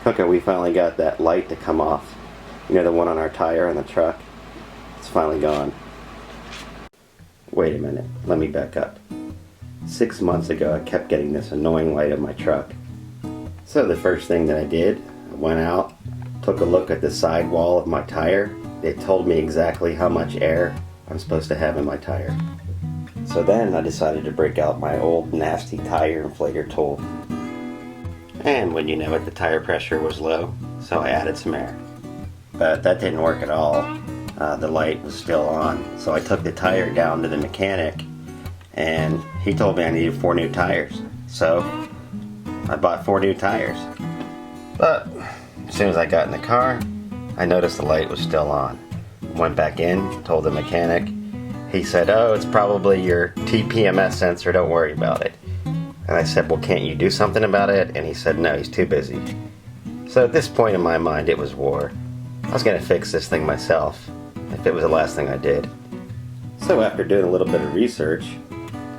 Okay, we finally got that light to come off. You know, the one on our tire on the truck? It's finally gone. Wait a minute, let me back up. 6 months ago, I kept getting this annoying light on my truck. So the first thing that I did, I went out, took a look at the sidewall of my tire. It told me exactly how much air I'm supposed to have in my tire. So then I decided to break out my old nasty tire inflator tool. And when you know it, the tire pressure was low, so I added some air. But that didn't work at all. The light was still on. So I took the tire down to the mechanic, and he told me I needed 4 new tires. So I bought 4 new tires. But as soon as I got in the car, I noticed the light was still on. Went back in, told the mechanic. He said, "Oh, it's probably your TPMS sensor, don't worry about it." And I said, "Well, can't you do something about it?" And he said, "No, he's too busy." So at this point in my mind, it was war. I was going to fix this thing myself, if it was the last thing I did. So after doing a little bit of research,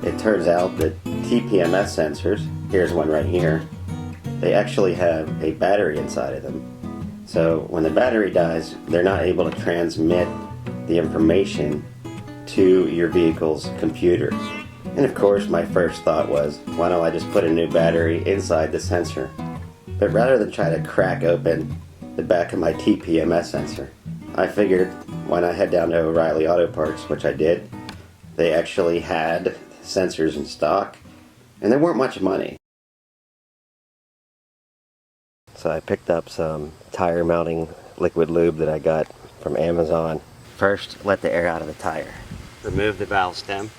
it turns out that TPMS sensors, here's one right here, they actually have a battery inside of them. So when the battery dies, they're not able to transmit the information to your vehicle's computer. And of course, my first thought was, why don't I just put a new battery inside the sensor? But rather than try to crack open the back of my TPMS sensor, I figured, why not head down to O'Reilly Auto Parts, which I did. They actually had sensors in stock, and they weren't much money. So I picked up some tire mounting liquid lube that I got from Amazon. First, let the air out of the tire. Remove the valve stem.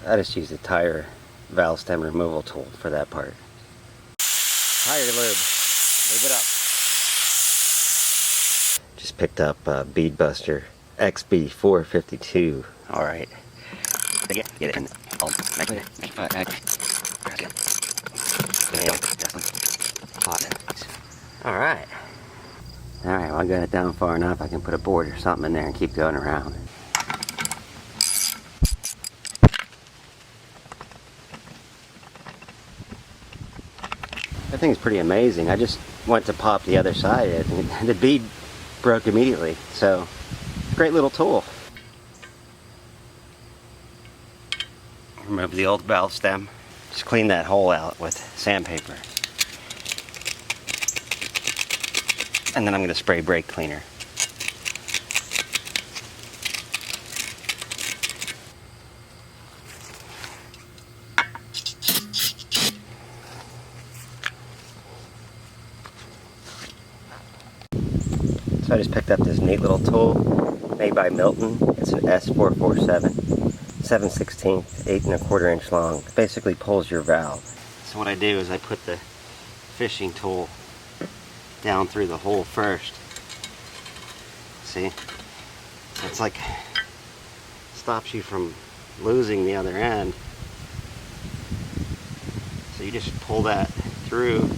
I just used a tire valve stem removal tool for that part. Tire lube. Lube it up. Just picked up Bead Buster XB452. Alright. Get it in. Alright. Alright, well, I got it down far enough I can put a board or something in there and keep going around. That thing's pretty amazing. I just went to pop the other side of it and the bead broke immediately. So, great little tool. Remove the old valve stem. Just clean that hole out with sandpaper. And then I'm going to spray brake cleaner. So I just picked up this neat little tool made by Milton. It's an S447, 7/16, 8¼ inch long. It basically pulls your valve. So what I do is I put the fishing tool down through the hole first. See? So it's like stops you from losing the other end. So you just pull that through,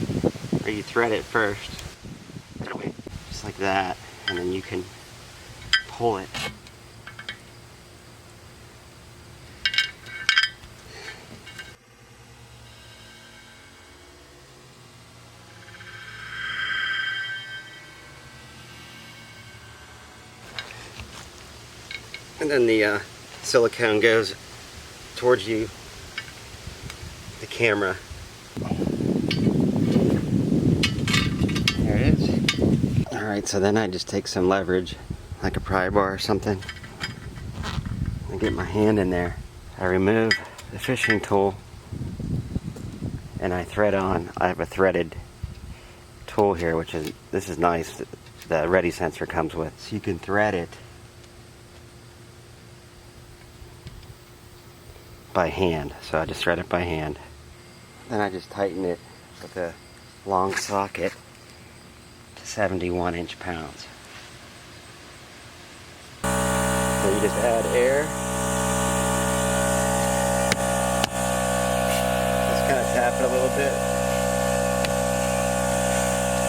or you thread it first. Just like that, and then you can pull it. And then the silicone goes towards you, the camera. There it is. Alright, so then I just take some leverage, like a pry bar or something, and get my hand in there. I remove the fishing tool, and I thread on. I have a threaded tool here, this is nice. The Ready sensor comes with, so you can thread it by hand. So I just thread it by hand. Then I just tighten it with a long socket to 71" pounds. So you just add air. Just kind of tap it a little bit.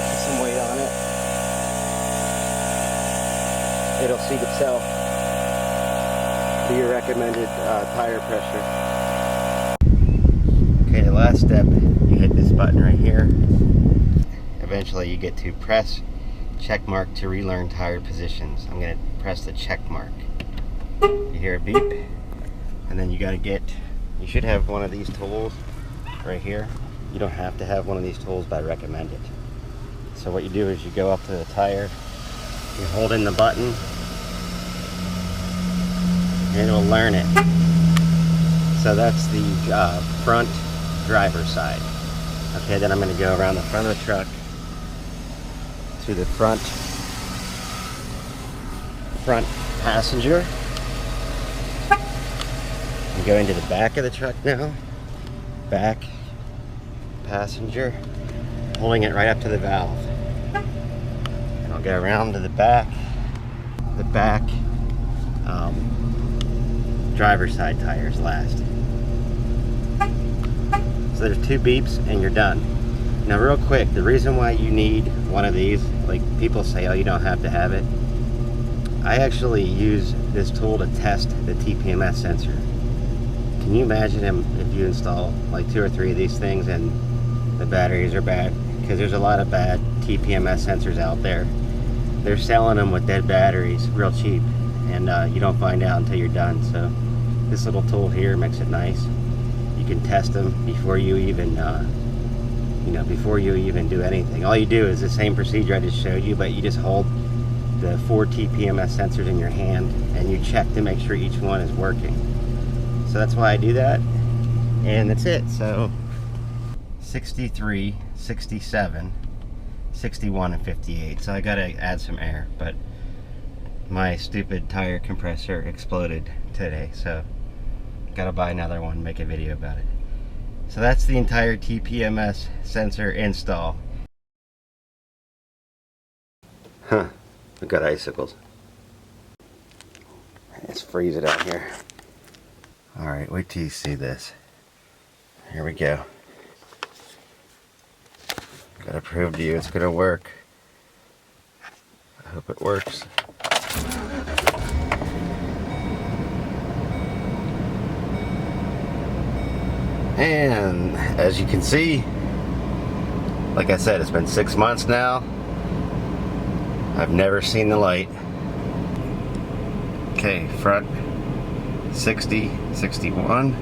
Put some weight on it. It'll seat itself. to your recommended tire pressure. Okay, the last step, you hit this button right here. Eventually you get to press check mark to relearn tire positions. I'm going to press the check mark. You hear a beep, and then you should have one of these tools right here. You don't have to have one of these tools, but I recommend it. So what you do is you go up to the tire, you hold in the button, and it'll learn it. So that's the front driver's side. Okay, then I'm going to go around the front of the truck to the front passenger. I'm going to the back of the truck now. Back passenger, holding it right up to the valve. And I'll go around to the back driver's side tires last. So there's 2 beeps and you're done. Now real quick, the reason why you need one of these, like people say, oh, you don't have to have it. I actually use this tool to test the TPMS sensor. Can you imagine if you install like 2 or 3 of these things and the batteries are bad? Because there's a lot of bad TPMS sensors out there. They're selling them with dead batteries real cheap, and you don't find out until you're done. So this little tool here makes it nice. You can test them before you even before you even do anything. All you do is the same procedure I just showed you, but you just hold the 4 TPMS sensors in your hand and you check to make sure each one is working. So that's why I do that, and that's it. So 63, 67, 61, and 58. So I gotta add some air, but my stupid tire compressor exploded today, so gotta buy another one and make a video about it. So that's the entire TPMS sensor install. Huh, we've got icicles. Let's freeze it out here. Alright, wait till you see this. Here we go. Gotta prove to you it's gonna work. I hope it works. And as you can see, like I said, it's been 6 months now. I've never seen the light. Okay, front 60, 61,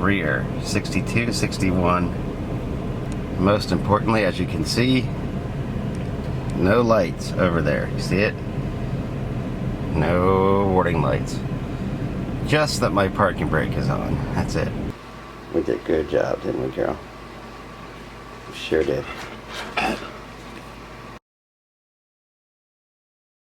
rear 62, 61. Most importantly, as you can see, no lights over there. You see it? No warning lights. Just that my parking brake is on. That's it. We did a good job, didn't we, girl? We sure did.